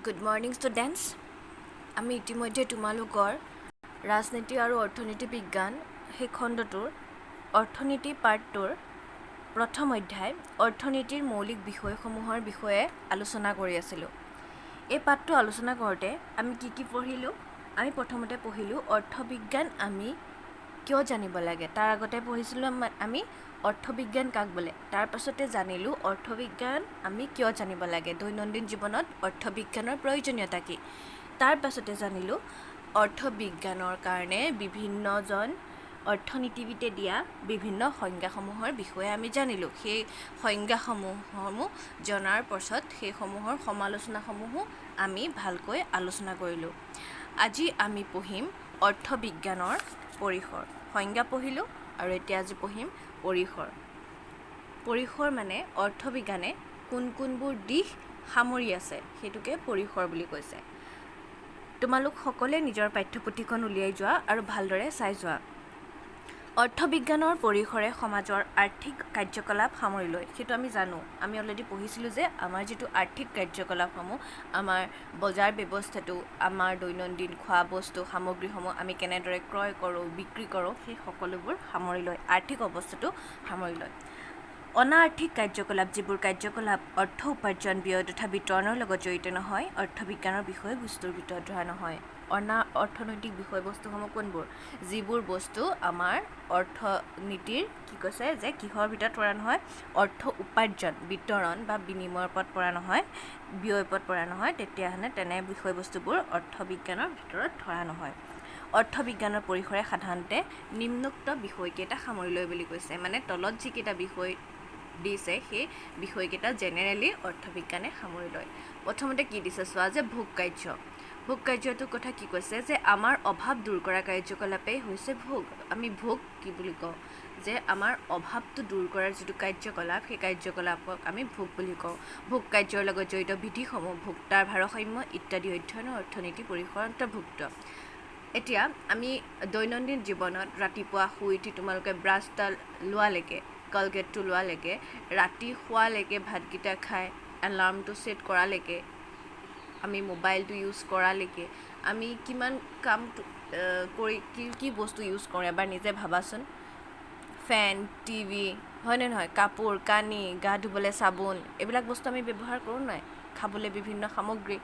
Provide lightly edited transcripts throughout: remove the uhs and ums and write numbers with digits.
Good morning students. আমি ইতিমধ্যে তোমালোকৰ ৰাজনীতি আৰু অৰ্থনীতি বিজ্ঞান সেই খণ্ডটোৰ অৰ্থনীতি পাৰ্টটোৰ প্ৰথম অধ্যায় অৰ্থনীতিৰ মৌলিক বিষয়সমূহৰ বিষয়ে আলোচনা কৰি আছিলোঁ। এই পাঠটো আলোচনা কৰোঁতে আমি কি পঢ়িলোঁ? আমি প্ৰথমতে পঢ়িলোঁ অৰ্থবিজ্ঞান আমি কিয় জানিব লাগে। তাৰ আগতে পঢ়িছিলোঁ আমি অৰ্থবিজ্ঞান কাক বোলে। তাৰ পাছতে জানিলোঁ অৰ্থবিজ্ঞান আমি কিয় জানিব লাগে, দৈনন্দিন জীৱনত অৰ্থবিজ্ঞানৰ প্ৰয়োজনীয়তা কি। তাৰ পাছতে জানিলোঁ অৰ্থবিজ্ঞানৰ কাৰণে বিভিন্নজন অৰ্থনীতিবিদে দিয়া বিভিন্ন সংজ্ঞাসমূহৰ বিষয়ে আমি জানিলোঁ। সেই সংজ্ঞাসমূহ জনাৰ পাছত সেইসমূহৰ সমালোচনাসমূহো আমি ভালকৈ আলোচনা কৰিলোঁ। আজি আমি পঢ়িম অৰ্থবিজ্ঞানৰ পৰিসৰ। সংজ্ঞা পঢ়িলোঁ আৰু এতিয়া আজি পঢ়িম পৰিসৰ। পৰিসৰ মানে অৰ্থবিজ্ঞানে কোনবোৰ দিশ সামৰি আছে সেইটোকে পৰিসৰ বুলি কৈছে। তোমালোক সকলোৱে নিজৰ পাঠ্যপুথিখন উলিয়াই যোৱা আৰু ভালদৰে চাই যোৱা। অৰ্থবিজ্ঞানৰ পৰিসৰে সমাজৰ আৰ্থিক কাৰ্যকলাপ সামৰি লয়, সেইটো আমি জানো। আমি অলৰেডি পঢ়িছিলোঁ যে আমাৰ যিটো আৰ্থিক কাৰ্যকলাপসমূহ, আমাৰ বজাৰ ব্যৱস্থাটো, আমাৰ দৈনন্দিন খোৱা বস্তু সামগ্ৰীসমূহ আমি কেনেদৰে ক্ৰয় কৰোঁ, বিক্ৰী কৰোঁ, সেই সকলোবোৰ সামৰি লয়, আৰ্থিক অৱস্থাটো সামৰি লয়। অনাৰ্থিক কাৰ্যকলাপ, যিবোৰ কাৰ্যকলাপ অৰ্থ উপাৰ্জন, ব্যয় তথা বিতৰণৰ লগত জড়িত নহয়, অৰ্থবিজ্ঞানৰ বিষয়বস্তুৰ ভিতৰত ধৰা নহয়। অৰ্থনৈতিক বিষয়বস্তুসমূহ কোনবোৰ? যিবোৰ বস্তু আমাৰ অৰ্থনীতিৰ যে কিহৰ ভিতৰত পৰা নহয়, অৰ্থ উপাৰ্জন, বিতৰণ বা বিনিময়ৰ ওপৰত পৰা নহয়, ব্যয়ৰ ওপৰত পৰা নহয়, তেতিয়াহ'লে তেনে বিষয়বস্তুবোৰ অৰ্থবিজ্ঞানৰ ভিতৰত ধৰা নহয়। অৰ্থবিজ্ঞানৰ পৰিসৰে সাধাৰণতে নিম্নোক্ত বিষয়কেইটা সামৰি লয় বুলি কৈছে। মানে তলত যিকেইটা বিষয় দিছে সেই বিষয়কেইটা জেনেৰেলি অৰ্থবিজ্ঞানে সামৰি লয়। প্ৰথমতে কি দিছে চোৱা, যে ভোগ কাৰ্য। ভোগ কাৰ্যটোৰ কথা কি কৈছে, যে আমাৰ অভাৱ দূৰ কৰা কাৰ্যকলাপেই হৈছে ভোগ। আমি ভোগ কি বুলি কওঁ, যে আমাৰ অভাৱটো দূৰ কৰাৰ যিটো কাৰ্যকলাপ, সেই কাৰ্যকলাপক আমি ভোগ বুলি কওঁ। ভোগ কাৰ্যৰ লগত জড়িত বিধিসমূহ, ভোক্তাৰ ভাৰসাম্য ইত্যাদি অধ্যয়নৰ অৰ্থনীতি পৰিসৰ অন্তৰ্ভুক্ত। এতিয়া আমি দৈনন্দিন জীৱনত ৰাতিপুৱা শুই উঠি তোমালোকে ব্ৰাছডাল লোৱালৈকে, কলগেটটো লোৱালৈকে, ৰাতি শোৱালৈকে, ভাতকেইটা খাই এলাৰ্মটো ছেট কৰালৈকে, আমি মোবাইলটো ইউজ কৰালৈকে, আমি কিমান কাম কৰি কি বস্তু ইউজ কৰোঁ এবাৰ নিজে ভাবাচোন। ফেন, টিভি, হয়নে নহয়, কাপোৰ কানি, গা ধুবলৈ চাবোন, এইবিলাক বস্তু আমি ব্যৱহাৰ কৰোঁ নাই, খাবলৈ বিভিন্ন সামগ্ৰী,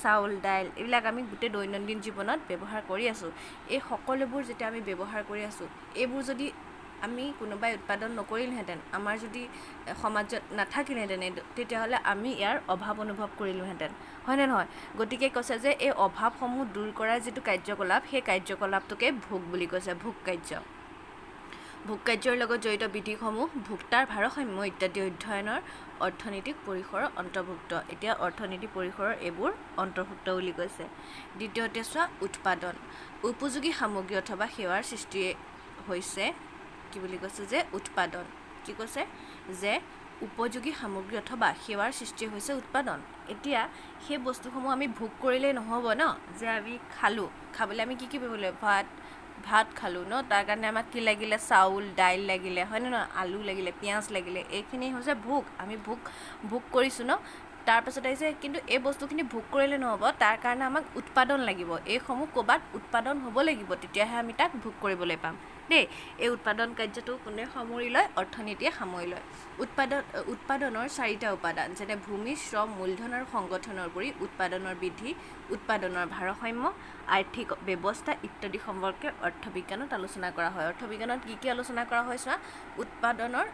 চাউল দাইল, এইবিলাক আমি গোটেই দৈনন্দিন জীৱনত ব্যৱহাৰ কৰি আছোঁ। এই সকলোবোৰ যেতিয়া আমি ব্যৱহাৰ কৰি আছোঁ, এইবোৰ যদি আমি কোনোবাই উৎপাদন নকৰিলোহেঁতেন, আমাৰ যদি সমাজত নাথাকিলেহেঁতেন, তেতিয়াহ'লে আমি ইয়াৰ অভাৱ অনুভৱ কৰিলোহেঁতেন, হয়নে নহয়। গতিকে কৈছে যে এই অভাৱসমূহ দূৰ কৰাৰ যিটো কাৰ্যকলাপ, সেই কাৰ্যকলাপটোকে ভোগ বুলি কৈছে, ভোগ কাৰ্য। ভোগ কাৰ্যৰ লগত জড়িত বিধিসমূহ, ভোক্তাৰ ভাৰসাম্য ইত্যাদি অধ্যয়নৰ অৰ্থনৈতিক পৰিসৰৰ অন্তৰ্ভুক্ত। এতিয়া অৰ্থনীতি পৰিসৰৰ এইবোৰ অন্তৰ্ভুক্ত বুলি কৈছে। দ্বিতীয়তে চোৱা উৎপাদন। উপযোগী সামগ্ৰী অথবা সেৱাৰ সৃষ্টি হৈছে কি বুলি কৈছে, যে উৎপাদন। কি কৈছে, যে উপযোগী সামগ্ৰী অথবা সেৱাৰ সৃষ্টি হৈছে উৎপাদন। এতিয়া সেই বস্তুসমূহ আমি ভোগ কৰিলেই নহ'ব ন, যে আমি খালোঁ, খাবলৈ আমি কি কৰিব লাগিব, ভাত খালোঁ ন, তাৰ কাৰণে আমাক কি লাগিলে, চাউল দাইল লাগিলে, হয়নে নহয়, আলু লাগিলে, পিঁয়াজ লাগিলে, এইখিনি হৈছে ভোগ। আমি ভোগ কৰিছোঁ ন। তাৰপাছত আহিছে, কিন্তু এই বস্তুখিনি ভোগ কৰিলে নহ'ব, তাৰ কাৰণে আমাক উৎপাদন লাগিব। এইসমূহ ক'ৰবাত উৎপাদন হ'ব লাগিব, তেতিয়াহে আমি তাক ভোগ কৰিবলৈ পাম দেই। এই উৎপাদন কাৰ্যটো কোনে সামৰি লয়, অৰ্থনীতিয়ে সামৰি লয়। উৎপাদনৰ 4টা উপাদান, যেনে ভূমি, শ্ৰম, মূলধন আৰু সংগঠনৰ উপৰি উৎপাদনৰ বৃদ্ধি, উৎপাদনৰ ভাৰসাম্য, আৰ্থিক ব্যৱস্থা ইত্যাদি সম্পৰ্কে অৰ্থবিজ্ঞানত আলোচনা কৰা হয়। অৰ্থবিজ্ঞানত কি আলোচনা কৰা হয় চোৱা, উৎপাদনৰ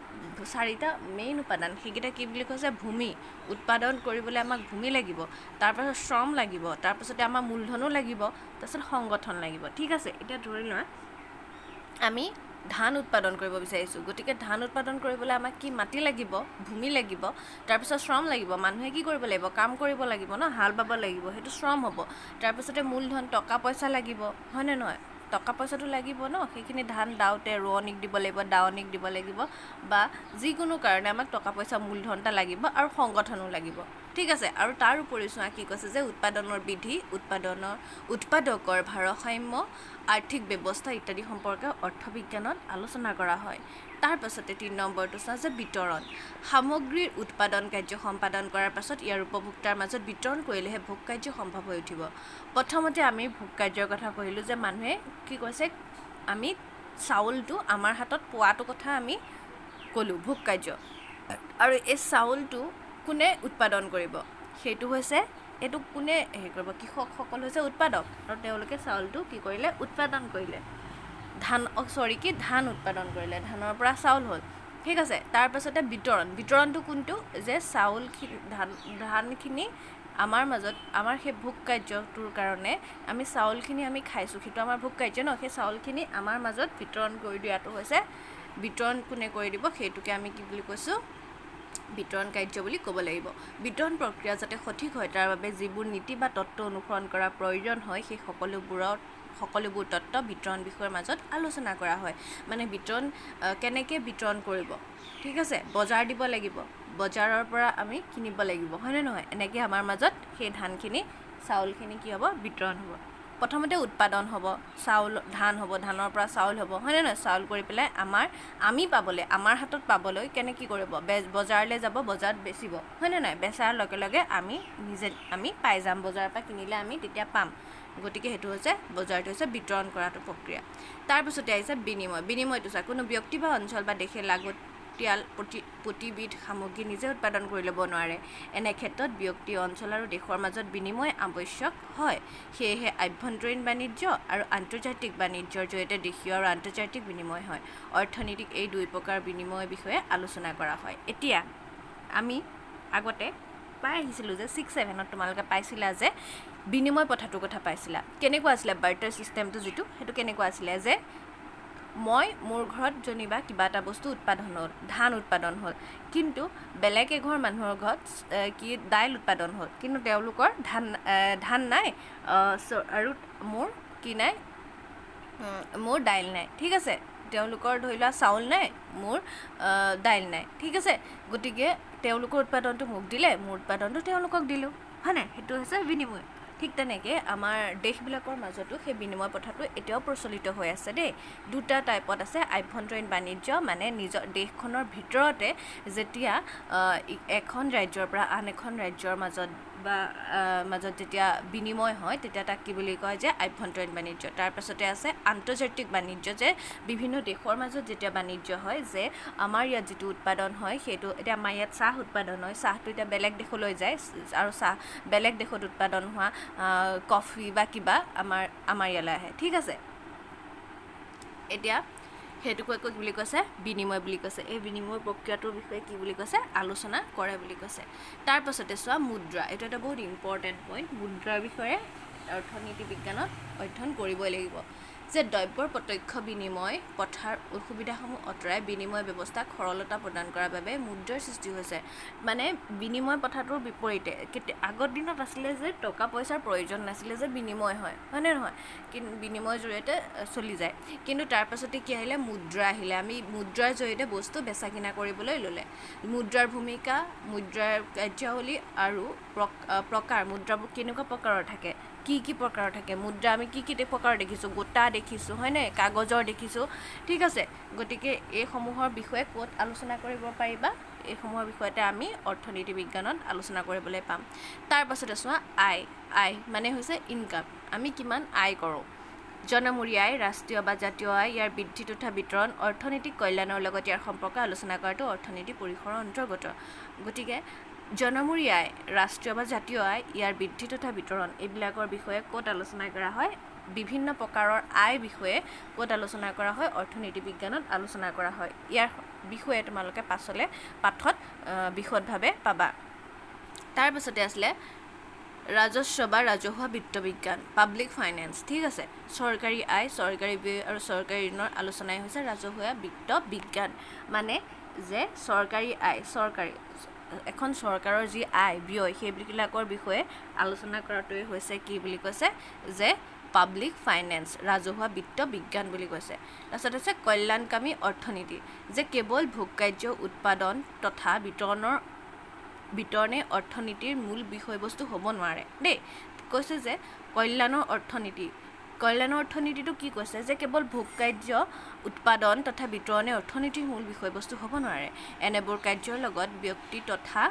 4টা মেইন উপাদান, সেইকেইটা কি বুলি কৈছে, ভূমি, উৎপাদন কৰিবলৈ আমাক ভূমি লাগিব, তাৰপাছত শ্ৰম লাগিব, তাৰপাছতে আমাৰ মূলধনো লাগিব, তাৰপাছত সংগঠন লাগিব। ঠিক আছে, এতিয়া ধৰি লোৱা আমি ধান উৎপাদন কৰিব বিচাৰিছোঁ, গতিকে ধান উৎপাদন কৰিবলৈ আমাক কি মাটি লাগিব, ভূমি লাগিব, তাৰপিছত শ্ৰম লাগিব, মানুহে কি কৰিব লাগিব, কাম কৰিব লাগিব ন, হাল বাব লাগিব, সেইটো শ্ৰম হ'ব। তাৰপিছতে মূলধন, টকা পইচা লাগিব, হয়নে নহয়, টকা পইচাটো লাগিব ন, সেইখিনি ধান দাওঁতে ৰোৱনীক দিব লাগিব, দাৱনীক দিব লাগিব, বা যিকোনো কাৰণে আমাক টকা পইচা মূলধন এটা লাগিব, আৰু সংগঠনো লাগিব। ঠিক আছে, আৰু তাৰ উপৰি চোৱা কি কৈছে, যে উৎপাদনৰ বৃদ্ধি, উৎপাদকৰ ভাৰসাম্য, আৰ্থিক ব্যৱস্থা ইত্যাদি সম্পৰ্কে অৰ্থবিজ্ঞানত আলোচনা কৰা হয়। তাৰ পাছতে 3 নম্বৰটো চাওঁ যে বিতৰণ সামগ্ৰীৰ উৎপাদন কাৰ্য সম্পাদন কৰাৰ পাছত ইয়াৰ উপভোক্তাৰ মাজত বিতৰণ কৰিলেহে ভোগ কাৰ্য সম্ভৱ হৈ উঠিব প্ৰথমতে আমি ভোগ কাৰ্যৰ কথা কৈছিলোঁ যে মানুহে কি কৈছে আমি চাউলটো আমাৰ হাতত পোৱাটো কথা আমি ক'লোঁ ভোগ কাৰ্য আৰু এই চাউলটো কোনে উৎপাদন কৰিব সেইটো হৈছে এইটো কোনে হেৰি কৰিব কৃষকসকল হৈছে উৎপাদক আৰু তেওঁলোকে চাউলটো কি কৰিলে উৎপাদন কৰিলে ধান উৎপাদন কৰিলে ধানৰ পৰা চাউল হ'ল ঠিক আছে তাৰ পাছতে বিতৰণটো কোনটো যে চাউলখিনি ধানখিনি আমাৰ মাজত আমাৰ সেই ভোগ কাৰ্যটোৰ কাৰণে আমি চাউলখিনি আমি খাইছোঁ সেইটো আমাৰ ভোগ কাৰ্য ন সেই চাউলখিনি আমাৰ মাজত বিতৰণ কৰি দিয়াটো হৈছে বিতৰণ কোনে কৰি দিব সেইটোকে আমি কি বুলি কৈছোঁ বিতৰণ কাৰ্য বুলি ক'ব লাগিব বিতৰণ প্ৰক্ৰিয়া যাতে সঠিক হয় তাৰ বাবে যিবোৰ নীতি বা তত্ত্ব অনুসৰণ কৰা প্ৰয়োজন হয় সেই সকলোবোৰ তত্ত্ব বিতৰণ বিষয়ৰ মাজত আলোচনা কৰা হয় মানে বিতৰণ কেনেকৈ বিতৰণ কৰিব ঠিক আছে বজাৰ দিব লাগিব বজাৰৰ পৰা আমি কিনিব লাগিব হয়নে নহয় এনেকৈ আমাৰ মাজত সেই চাউলখিনি কি হ'ব বিতৰণ হ'ব প্ৰথমতে উৎপাদন হ'ব ধান হ'ব ধানৰ পৰা চাউল হ'ব হয়নে নহয় চাউল কৰি পেলাই আমি পাবলৈ আমাৰ হাতত পাবলৈ কেনে কি কৰিব বজাৰলৈ যাব বজাৰত বেচিব হয়নে নহয় বেচাৰ লগে লগে আমি পাই যাম বজাৰৰ পৰা কিনিলে আমি তেতিয়া পাম গতিকে সেইটো হৈছে বজাৰটো হৈছে বিতৰণ কৰাটো প্ৰক্ৰিয়া তাৰপিছতে আহিছে বিনিময়টো চা কোনো ব্যক্তি বা অঞ্চল বা দেশে লাগতিয়াল প্ৰতিবিধ সামগ্ৰী নিজে উৎপাদন কৰি ল'ব নোৱাৰে এনে ক্ষেত্ৰত ব্যক্তি অঞ্চল আৰু দেশৰ মাজত বিনিময় আৱশ্যক হয় সেয়েহে আভ্যন্তৰীণ বাণিজ্য আৰু আন্তৰ্জাতিক বাণিজ্যৰ জৰিয়তে দেশীয় আৰু আন্তৰ্জাতিক বিনিময় হয় অৰ্থনীতিক এই দুই প্ৰকাৰ বিনিময়ৰ বিষয়ে আলোচনা কৰা হয় এতিয়া আমি আগতে পাই আহিছিলোঁ যে 6-7ত তোমালোকে পাইছিলা যে বিনিময় প্ৰথাটোৰ কথা পাইছিলা কেনেকুৱা আছিলে বাৰ্টাৰ ছিষ্টেমটো যিটো সেইটো কেনেকুৱা আছিলে যে মই মোৰ ঘৰত যেনিবা কিবা এটা বস্তু উৎপাদন হ'ল ধান উৎপাদন হ'ল কিন্তু বেলেগ এঘৰ মানুহৰ ঘৰত কি দাইল উৎপাদন হ'ল কিন্তু তেওঁলোকৰ ধান নাই আৰু মোৰ কি নাই মোৰ দাইল নাই ঠিক আছে তেওঁলোকৰ ধৰি লোৱা চাউল নাই মোৰ দাইল নাই ঠিক আছে গতিকে তেওঁলোকৰ উৎপাদনটো মোক দিলে মোৰ উৎপাদনটো তেওঁলোকক দিলোঁ হয় নাই সেইটো হৈছে বিনিময় ঠিক তেনেকৈ আমাৰ দেশবিলাকৰ মাজতো সেই বিনিময় প্ৰথাটো এতিয়াও প্ৰচলিত হৈ আছে দেই দুটা টাইপত আছে আভ্যন্তৰীণ বাণিজ্য মানে নিজৰ দেশখনৰ ভিতৰতে যেতিয়া এখন ৰাজ্যৰ পৰা আন এখন ৰাজ্যৰ মাজত যেতিয়া বিনিময় হয় তেতিয়া তাক কি বুলি কয় যে আভ্যন্তৰীণ বাণিজ্য তাৰপাছতে আছে আন্তৰ্জাতিক বাণিজ্য যে বিভিন্ন দেশৰ মাজত যেতিয়া বাণিজ্য হয় যে আমাৰ ইয়াত যিটো উৎপাদন হয় সেইটো এতিয়া আমাৰ ইয়াত চাহ উৎপাদন হয় চাহটো এতিয়া বেলেগ দেশলৈ যায় আৰু চাহ বেলেগ দেশত উৎপাদন হোৱা কফি বা কিবা আমাৰ ইয়ালৈ আহে ঠিক আছে এতিয়া সেইটোক কি বুলি কৈছে বিনিময় বুলি কৈছে এই বিনিময় প্ৰক্ৰিয়াটোৰ বিষয়ে কি বুলি কৈছে আলোচনা কৰে বুলি কৈছে তাৰপাছতে চোৱা মুদ্ৰা এইটো এটা বহুত ইম্পৰ্টেণ্ট পইণ্ট মুদ্ৰাৰ বিষয়ে অৰ্থনীতি বিজ্ঞানত অধ্যয়ন কৰিবই লাগিব যে দ্ৰব্যৰ প্ৰত্যক্ষ বিনিময় প্ৰথাৰ অসুবিধাসমূহ আঁতৰাই বিনিময় ব্যৱস্থাক সৰলতা প্ৰদান কৰাৰ বাবে মুদ্ৰাৰ সৃষ্টি হৈছে মানে বিনিময় প্ৰথাটোৰ বিপৰীতে আগৰ দিনত আছিলে যে টকা পইচাৰ প্ৰয়োজন নাছিলে যে বিনিময় হয়নে নহয় কিন্তু বিনিময়ৰ জৰিয়তে চলি যায় কিন্তু তাৰপাছতে কি আহিলে মুদ্ৰা আহিলে আমি মুদ্ৰাৰ জৰিয়তে বস্তু বেচা কিনা কৰিবলৈ ল'লে মুদ্ৰাৰ ভূমিকা মুদ্ৰাৰ কাৰ্যাৱলী আৰু প্ৰকাৰ মুদ্ৰাবোৰ কেনেকুৱা প্ৰকাৰৰ থাকে কি প্ৰকাৰৰ থাকে মুদ্ৰা আমি কি প্ৰকাৰৰ দেখিছোঁ গোটা দেখিছোঁ হয়নে কাগজৰ দেখিছোঁ ঠিক আছে গতিকে এইসমূহৰ বিষয়ে ক'ত আলোচনা কৰিব পাৰিবা এইসমূহৰ বিষয়তে আমি অৰ্থনীতি বিজ্ঞানত আলোচনা কৰিবলৈ পাম তাৰপাছতে চোৱা আয় মানে হৈছে ইনকাম আমি কিমান আয় কৰোঁ জনমূৰি আয় ৰাষ্ট্ৰীয় বা জাতীয় আয় ইয়াৰ বৃদ্ধি তথা বিতৰণ অৰ্থনৈতিক কল্যাণৰ লগত ইয়াৰ সম্পৰ্ক আলোচনা কৰাটো অৰ্থনীতি পৰিসৰৰ অন্তৰ্গত গতিকে জনমূৰি আয় ৰাষ্ট্ৰীয় বা জাতীয় আয় ইয়াৰ বৃদ্ধি তথা বিতৰণ এইবিলাকৰ বিষয়ে ক'ত আলোচনা কৰা হয় বিভিন্ন প্ৰকাৰৰ আয় বিষয়ে ক'ত আলোচনা কৰা হয় অৰ্থনীতি বিজ্ঞানত আলোচনা কৰা হয় ইয়াৰ বিষয়ে তোমালোকে পাঠত বিশদভাৱে পাবা তাৰপাছতে আছিলে ৰাজস্ব বা ৰাজহুৱা বিত্ত বিজ্ঞান পাব্লিক ফাইনেন্স ঠিক আছে চৰকাৰী আয় চৰকাৰী ব্যয় আৰু চৰকাৰী ঋণৰ আলোচনাই হৈছে ৰাজহুৱা বিত্ত বিজ্ঞান মানে যে চৰকাৰী আয় এখন চৰকাৰৰ যি আয় ব্যয় সেইবিলাকৰ বিষয়ে আলোচনা কৰাটোৱে হৈছে কি বুলি কৈছে যে পাব্লিক ফাইনেন্স ৰাজহুৱা বিত্ত বিজ্ঞান বুলি কৈছে তাৰপিছত আছে কল্যাণকামী অৰ্থনীতি যে কেৱল ভোগকাৰ্য উৎপাদন তথা বিতৰণে অৰ্থনীতিৰ মূল বিষয়বস্তু হ'ব নোৱাৰে দেই কৈছে যে কল্যাণৰ অৰ্থনীতি কল্যাণ অৰ্থনীতিটো কি কৈছে যে কেৱল ভোগ কাৰ্য উৎপাদন তথা বিতৰণে অৰ্থনীতিৰ মূল বিষয়বস্তু হ'ব নোৱাৰে। এনেবোৰ কাৰ্যৰ লগত ব্যক্তি তথা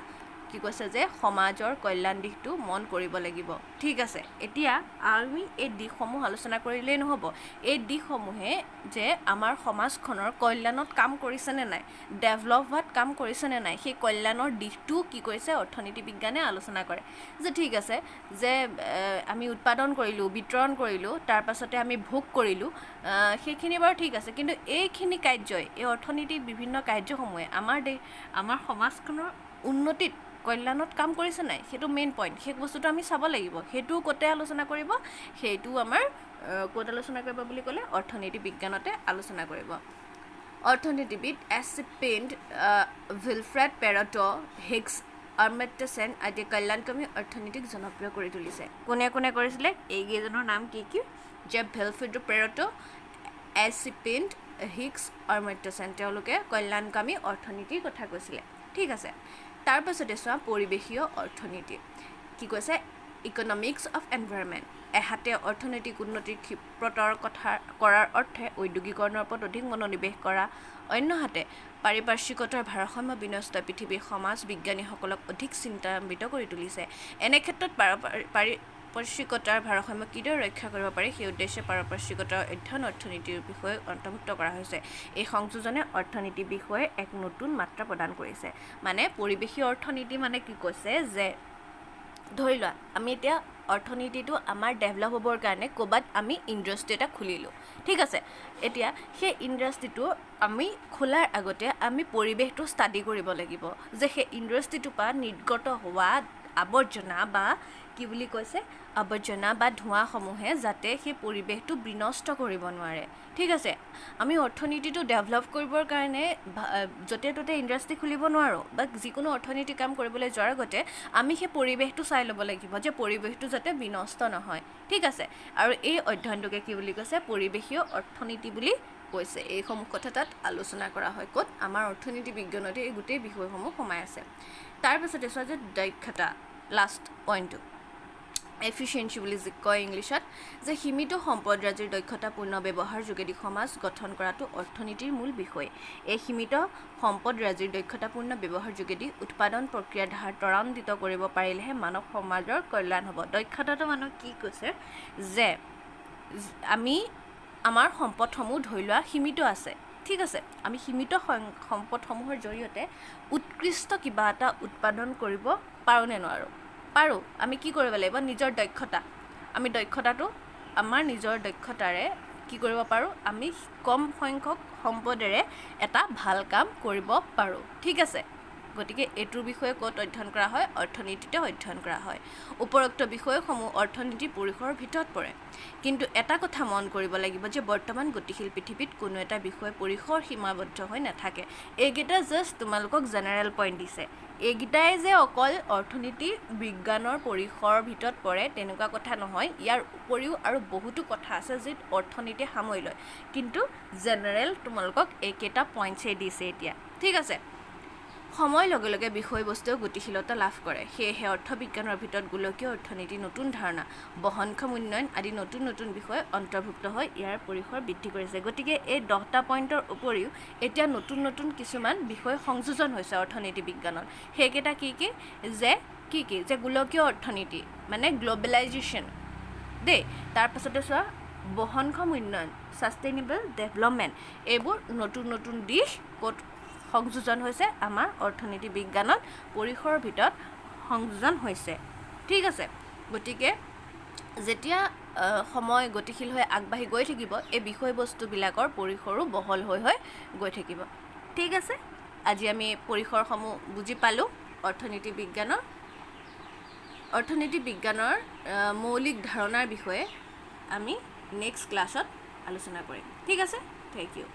কি কৈছে যে সমাজৰ কল্যাণ দিশটো মন কৰিব লাগিব। ঠিক আছে, এতিয়া আমি এই দিশসমূহ আলোচনা কৰিলেই নহ'ব। এই দিশসমূহে যে আমাৰ সমাজখনৰ কল্যাণত কাম কৰিছেনে নাই, ডেভেলপ হোৱাত কাম কৰিছেনে নাই, সেই কল্যাণৰ দিশটো কি কৰিছে অৰ্থনীতি বিজ্ঞানে আলোচনা কৰে। যে ঠিক আছে যে আমি উৎপাদন কৰিলোঁ, বিতৰণ কৰিলোঁ, তাৰ পাছতে আমি ভোগ কৰিলোঁ, সেইখিনি বাৰু ঠিক আছে, কিন্তু এইখিনি কাৰ্যই, এই অৰ্থনীতিৰ বিভিন্ন কাৰ্যসমূহে আমাৰ সমাজখনৰ উন্নতিত কল্যাণত কাম কৰিছে নাই, সেইটো মেইন পইণ্ট। সেই বস্তুটো আমি চাব লাগিব। সেইটোও ক'তে আলোচনা কৰিব, সেইটো আমাৰ ক'ত আলোচনা কৰিব বুলি ক'লে অৰ্থনীতি বিজ্ঞানতে আলোচনা কৰিব। অৰ্থনীতিবিদ এছ.চি. পেইণ্ট, উইলফ্ৰেড পেৰেটো, হিগছ, আৰ্মেট্যা সেন আদিয়ে কল্যাণকামী অৰ্থনীতিক জনপ্ৰিয় কৰি তুলিছে। কোনে কোনে কৰিছিলে? এইকেইজনৰ নাম কি কি? যে উইলফ্ৰেড পেৰেটো, এছ.চি. পেইণ্ট, হিগছ, আৰ্মেট্যা সেন, তেওঁলোকে কল্যাণকামী অৰ্থনীতিৰ কথা কৈছিলে। ঠিক আছে, তাৰপাছতে চোৱা পৰিৱেশীয় অৰ্থনীতি কি কৈছে? Economics of environment. এহাতে অৰ্থনৈতিক উন্নতিৰ ক্ষিপ্ৰতৰ কথা কৰাৰ অৰ্থে ঔদ্যোগিকৰণৰ ওপৰত অধিক মনোনিৱেশ কৰা, অন্যহাতে পাৰিপাৰ্শ্বিকতাৰ ভাৰসাম্য বিনষ্ট পৃথিৱীৰ সমাজ বিজ্ঞানীসকলক অধিক চিন্তান্বিত কৰি তুলিছে। এনে ক্ষেত্ৰত পাৰিপাৰ্শ্বিকতাৰ ভাৰসাম্য কিদৰে ৰক্ষা কৰিব পাৰি সেই উদ্দেশ্যে পাৰিপাৰ্শ্বিকতাৰ অধ্যয়ন অৰ্থনীতিৰ বিষয়ে অন্তৰ্ভুক্ত কৰা হৈছে। এই সংযোজনে অৰ্থনীতি বিষয়ে এক নতুন মাত্ৰা প্ৰদান কৰিছে। মানে পৰিৱেশীয় অৰ্থনীতি মানে কি কৈছে যে ধৰি লোৱা আমি এতিয়া অৰ্থনীতিটো আমাৰ ডেভেলপ হ'বৰ কাৰণে ক'ৰবাত আমি ইণ্ডাষ্ট্ৰি এটা খুলিলোঁ। ঠিক আছে, এতিয়া সেই ইণ্ডাষ্ট্ৰিটো আমি খোলাৰ আগতে আমি পৰিৱেশটো ষ্টাডি কৰিব লাগিব যে সেই ইণ্ডাষ্ট্ৰিটোৰ পৰা নিৰ্গত হোৱা আৱৰ্জনা বা কি বুলি কৈছে আৱৰ্জনা বা ধোঁৱাসমূহে যাতে সেই পৰিৱেশটো বিনষ্ট কৰিব নোৱাৰে। ঠিক আছে, আমি অৰ্থনীতিটো ডেভেলপ কৰিবৰ কাৰণে য'তে ত'তে ইণ্ডাষ্ট্ৰি খুলিব নোৱাৰোঁ বা যিকোনো অৰ্থনীতি কাম কৰিবলৈ যোৱাৰ আগতে আমি সেই পৰিৱেশটো চাই ল'ব লাগিব যে পৰিৱেশটো যাতে বিনষ্ট নহয়। ঠিক আছে, আৰু এই অধ্যয়নটোকে কি বুলি কৈছে? পৰিৱেশীয় অৰ্থনীতি বুলি কৈছে। এইসমূহ কথা তাত আলোচনা কৰা হয়। ক'ত? আমাৰ অৰ্থনীতি বিজ্ঞানতে এই গোটেই বিষয়সমূহ সোমাই আছে। তাৰপিছতে চোৱা যে দক্ষতা, লাষ্ট পইণ্টটো এফিচিয়েঞ্চি বুলি কয় ইংলিছত, যে সীমিত সম্পদৰাজিৰ দক্ষতাপূৰ্ণ ব্যৱহাৰ যোগেদি সমাজ গঠন কৰাটো অৰ্থনীতিৰ মূল বিষয়। এই সীমিত সম্পদৰাজিৰ দক্ষতাপূৰ্ণ ব্যৱহাৰ যোগেদি উৎপাদন প্ৰক্ৰিয়াৰ ধাৰ ত্বৰান্বিত কৰিব পাৰিলেহে মানৱ সমাজৰ কল্যাণ হ'ব। দক্ষতাটো মানে কি কৈছে যে আমাৰ সম্পদসমূহ ধৰি লোৱা সীমিত আছে। ঠিক আছে, আমি সীমিত সম্পদসমূহৰ জৰিয়তে উৎকৃষ্ট কিবা এটা উৎপাদন কৰিব পাৰোঁ নে নোৱাৰোঁ? পাৰোঁ। আমি কি কৰিব লাগিব? নিজৰ দক্ষতা, আমি দক্ষতাটো আমাৰ নিজৰ দক্ষতাৰে কি কৰিব পাৰোঁ? আমি কম সংখ্যক সম্পদেৰে এটা ভাল কাম কৰিব পাৰোঁ। ঠিক আছে, গতিকে এইটোৰ বিষয়ে ক'ত অধ্যয়ন কৰা হয়? অৰ্থনীতিতে অধ্যয়ন কৰা হয়। উপৰোক্ত বিষয়সমূহ অৰ্থনীতিৰ পৰিসৰৰ ভিতৰত পৰে, কিন্তু এটা কথা মন কৰিব লাগিব যে বৰ্তমান গতিশীল পৃথিৱীত কোনো এটা বিষয় পৰিসৰ সীমাবদ্ধ হৈ নাথাকে। এইকেইটা জাষ্ট তোমালোকক জেনেৰেল পইণ্ট দিছে। এইকেইটাই যে অকল অৰ্থনীতি বিজ্ঞানৰ পৰিসৰৰ ভিতৰত পৰে তেনেকুৱা কথা নহয়। ইয়াৰ উপৰিও আৰু বহুতো কথা আছে যি অৰ্থনীতিয়ে সামৰি লয়, কিন্তু জেনেৰেল তোমালোকক এইকেইটা পইণ্টছেই দিছে এতিয়া। ঠিক আছে, সময়ৰ লগে লগে বিষয়বস্তুৱে গতিশীলতা লাভ কৰে। সেয়েহে অৰ্থবিজ্ঞানৰ ভিতৰত গোলকীয় অৰ্থনীতি, নতুন ধাৰণা, বহনক্ষম উন্নয়ন আদি নতুন নতুন বিষয় অন্তৰ্ভুক্ত হৈ ইয়াৰ পৰিসৰ বৃদ্ধি কৰিছে। গতিকে এই 10টা পইণ্টৰ উপৰিও এতিয়া নতুন নতুন কিছুমান বিষয় সংযোজন হৈছে অৰ্থনীতি বিজ্ঞানত। সেইকেইটা কি কি? যে গোলকীয় অৰ্থনীতি মানে গ্ল'বেলাইজেশ্যন দেই, তাৰপাছতে চোৱা বহনক্ষম উন্নয়ন, ছাষ্টেইনেবল ডেভেলপমেণ্ট, এইবোৰ নতুন নতুন দিশ ক'ত সংযোজন হৈছে? আমাৰ অৰ্থনীতি বিজ্ঞানত পৰিসৰৰ ভিতৰত সংযোজন হৈছে। ঠিক আছে, গতিকে যেতিয়া সময় গতিশীল হৈ আগবাঢ়ি গৈ থাকিব এই বিষয়বস্তুবিলাকৰ পৰিসৰো বহল হৈ হৈ গৈ থাকিব। ঠিক আছে, আজি আমি পৰিসৰসমূহ বুজি পালোঁ অৰ্থনীতি বিজ্ঞানৰ মৌলিক ধাৰণাৰ বিষয়ে আমি নেক্সট ক্লাছত আলোচনা কৰিম। ঠিক আছে, থেংক ইউ।